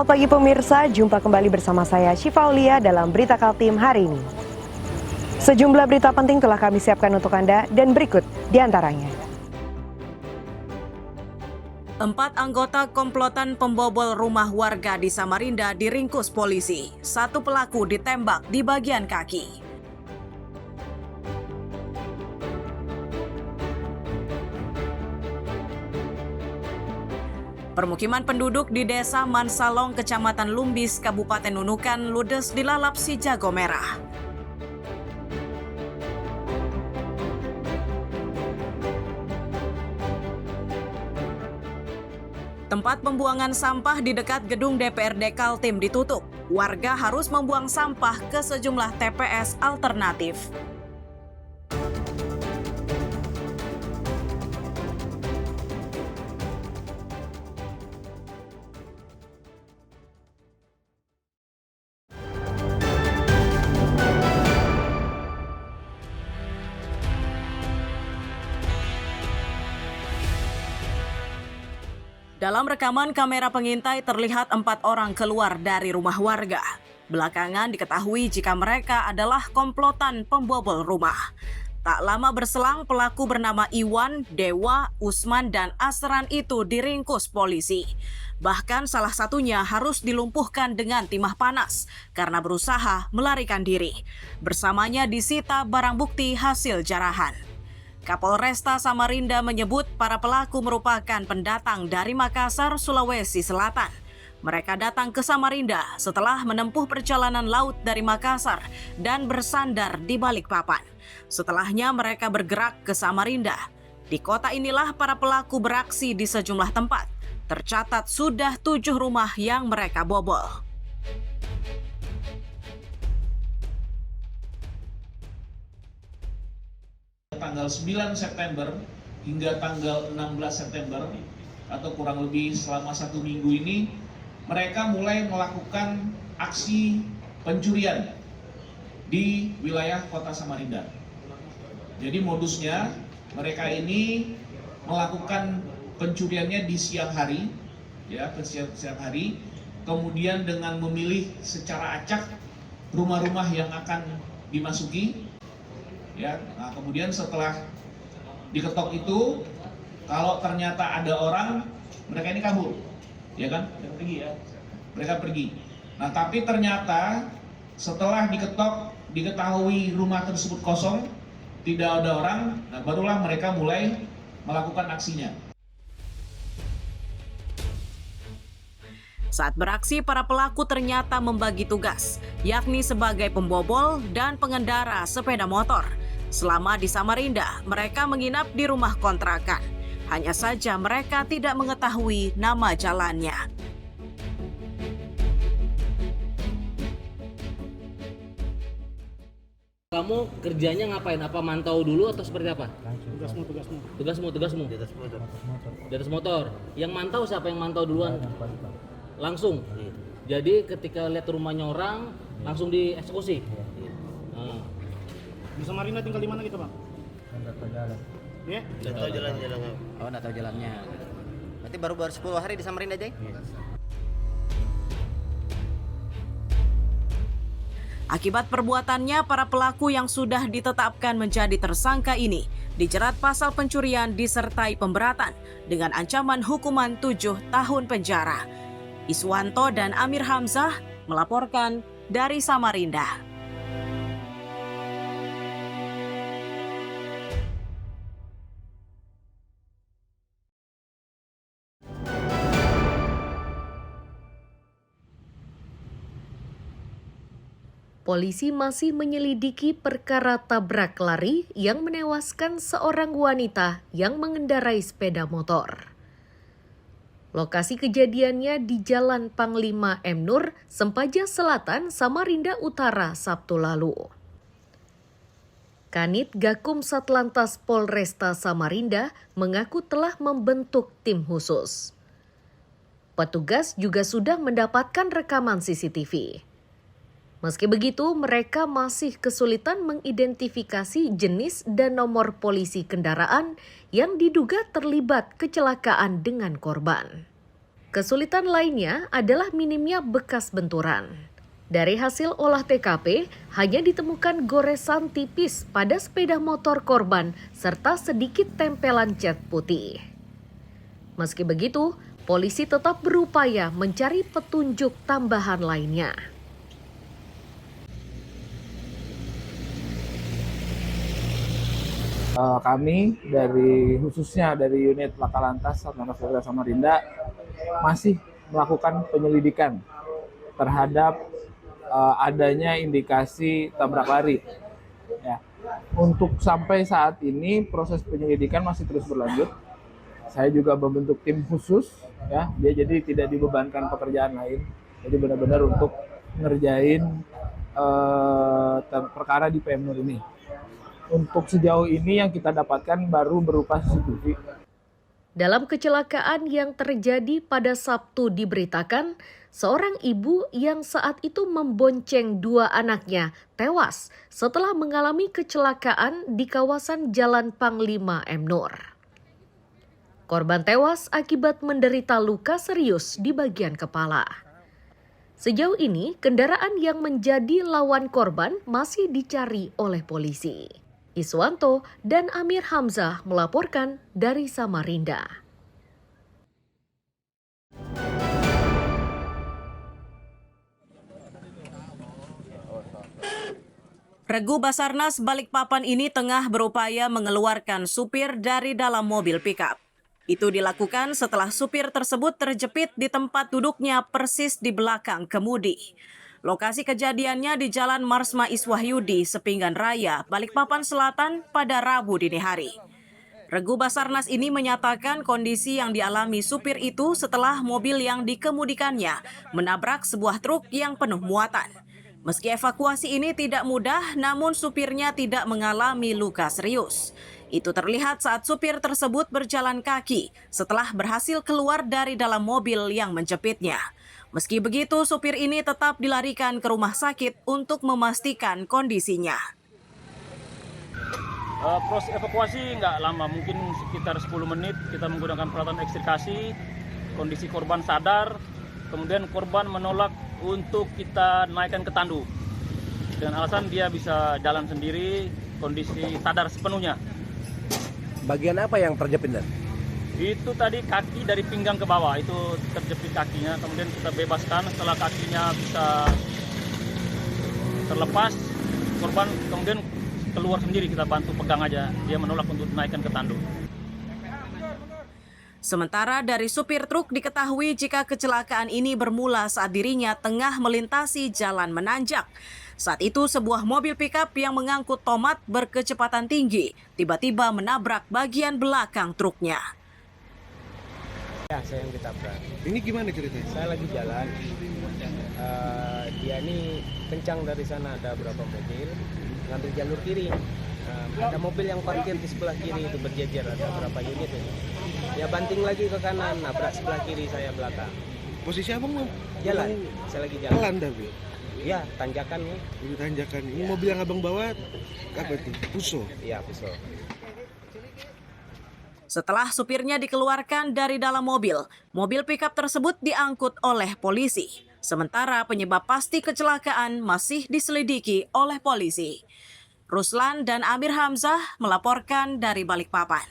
Selamat pagi pemirsa, jumpa kembali bersama saya Syifa Aulia dalam Berita Kaltim hari ini. Sejumlah berita penting telah kami siapkan untuk Anda dan berikut diantaranya. 4 anggota komplotan pembobol rumah warga di Samarinda diringkus polisi. 1 pelaku ditembak di bagian kaki. Permukiman penduduk di Desa Mansalong, Kecamatan Lumbis, Kabupaten Nunukan, ludes dilalap si jago merah. Tempat pembuangan sampah di dekat gedung DPRD Kaltim ditutup. Warga harus membuang sampah ke sejumlah TPS alternatif. Dalam rekaman kamera pengintai terlihat 4 orang keluar dari rumah warga. Belakangan diketahui jika mereka adalah komplotan pembobol rumah. Tak lama berselang pelaku bernama Iwan, Dewa, Usman, dan Asran itu diringkus polisi. Bahkan salah satunya harus dilumpuhkan dengan timah panas karena berusaha melarikan diri. Bersamanya disita barang bukti hasil jarahan. Kapolresta Samarinda menyebut para pelaku merupakan pendatang dari Makassar, Sulawesi Selatan. Mereka datang ke Samarinda setelah menempuh perjalanan laut dari Makassar dan bersandar di Balikpapan. Setelahnya mereka bergerak ke Samarinda. Di kota inilah para pelaku beraksi di sejumlah tempat. Tercatat sudah 7 rumah yang mereka bobol. Tanggal 9 September hingga tanggal 16 September atau kurang lebih selama 1 minggu ini mereka mulai melakukan aksi pencurian di wilayah kota Samarinda. Jadi modusnya mereka ini melakukan pencuriannya di siang hari, siang hari, kemudian dengan memilih secara acak rumah-rumah yang akan dimasuki. Nah, kemudian setelah diketok itu, kalau ternyata ada orang, mereka ini kabur, mereka pergi. Nah, tapi ternyata setelah diketok, diketahui rumah tersebut kosong, tidak ada orang, nah barulah mereka mulai melakukan aksinya. Saat beraksi, para pelaku ternyata membagi tugas, yakni sebagai pembobol dan pengendara sepeda motor. Selama di Samarinda, mereka menginap di rumah kontrakan. Hanya saja mereka tidak mengetahui nama jalannya. Kamu kerjanya ngapain? Apa mantau dulu atau seperti apa? Tugasmu. Di atas motor. Yang mantau siapa yang mantau duluan? Langsung. Jadi ketika lihat rumahnya orang, langsung dieksekusi. Di Samarinda tinggal di mana gitu, Bang? Nggak tahu jalan. Ya? Nggak tahu jalan-jalan. Oh, nggak tahu jalannya. Berarti baru 10 hari di Samarinda aja? Akibat perbuatannya, para pelaku yang sudah ditetapkan menjadi tersangka ini dijerat pasal pencurian disertai pemberatan dengan ancaman hukuman 7 tahun penjara. Iswanto dan Amir Hamzah melaporkan dari Samarinda. Polisi masih menyelidiki perkara tabrak lari yang menewaskan seorang wanita yang mengendarai sepeda motor. Lokasi kejadiannya di Jalan Panglima M. Nur, Sempaja Selatan, Samarinda Utara, Sabtu lalu. Kanit Gakum Satlantas Polresta Samarinda mengaku telah membentuk tim khusus. Petugas juga sudah mendapatkan rekaman CCTV. Meski begitu, mereka masih kesulitan mengidentifikasi jenis dan nomor polisi kendaraan yang diduga terlibat kecelakaan dengan korban. Kesulitan lainnya adalah minimnya bekas benturan. Dari hasil olah TKP, hanya ditemukan goresan tipis pada sepeda motor korban serta sedikit tempelan cat putih. Meski begitu, polisi tetap berupaya mencari petunjuk tambahan lainnya. Kami khususnya dari unit Laka Lantas Satlantas Polres Samarinda masih melakukan penyelidikan terhadap adanya indikasi tabrak lari. Ya. Untuk sampai saat ini proses penyelidikan masih terus berlanjut. Saya juga membentuk tim khusus, ya. Dia jadi tidak dibebankan pekerjaan lain. Jadi benar-benar untuk ngerjain perkara di PM Nur ini. Untuk sejauh ini yang kita dapatkan baru berupa CCTV. Dalam kecelakaan yang terjadi pada Sabtu diberitakan, seorang ibu yang saat itu membonceng dua anaknya tewas setelah mengalami kecelakaan di kawasan Jalan Panglima M. Nur. Korban tewas akibat menderita luka serius di bagian kepala. Sejauh ini, kendaraan yang menjadi lawan korban masih dicari oleh polisi. Iswanto dan Amir Hamzah melaporkan dari Samarinda. Regu Basarnas Balikpapan ini tengah berupaya mengeluarkan supir dari dalam mobil pickup. Itu dilakukan setelah supir tersebut terjepit di tempat duduknya persis di belakang kemudi. Lokasi kejadiannya di Jalan Marsma Iswahyudi, Sepinggan Raya, Balikpapan Selatan pada Rabu dini hari. Regu Basarnas ini menyatakan kondisi yang dialami supir itu setelah mobil yang dikemudikannya menabrak sebuah truk yang penuh muatan. Meski evakuasi ini tidak mudah, namun supirnya tidak mengalami luka serius. Itu terlihat saat supir tersebut berjalan kaki setelah berhasil keluar dari dalam mobil yang menjepitnya. Meski begitu, supir ini tetap dilarikan ke rumah sakit untuk memastikan kondisinya. Proses evakuasi nggak lama, mungkin sekitar 10 menit kita menggunakan peralatan ekstrikasi, kondisi korban sadar, kemudian korban menolak untuk kita naikkan ke tandu. Dengan alasan dia bisa jalan sendiri, kondisi sadar sepenuhnya. Bagian apa yang terjepit? Itu tadi kaki dari pinggang ke bawah, itu terjepit kakinya, kemudian kita bebaskan setelah kakinya bisa terlepas, korban kemudian keluar sendiri, kita bantu pegang aja, dia menolak untuk dinaikkan ke tandu. Sementara dari supir truk diketahui jika kecelakaan ini bermula saat dirinya tengah melintasi jalan menanjak. Saat itu sebuah mobil pickup yang mengangkut tomat berkecepatan tinggi tiba-tiba menabrak bagian belakang truknya. Ya, saya yang ditabrak. Ini gimana ceritanya? Saya lagi jalan. Dia ini kencang dari sana, ada berapa mobil ngambil jalur kiri. Ada mobil yang parkir di sebelah kiri itu berjejer, ada berapa unit ini. Ya banting lagi ke kanan, nabrak sebelah kiri saya belakang. Posisi abang mau Jalan, saya lagi jalan. pelan tapi. Iya, tanjakan nih. Ini tanjakan. Ini mobil yang abang bawa apa itu? Puso. Iya, Puso. Setelah supirnya dikeluarkan dari dalam mobil pickup tersebut diangkut oleh polisi. Sementara penyebab pasti kecelakaan masih diselidiki oleh polisi. Ruslan dan Amir Hamzah melaporkan dari Balikpapan.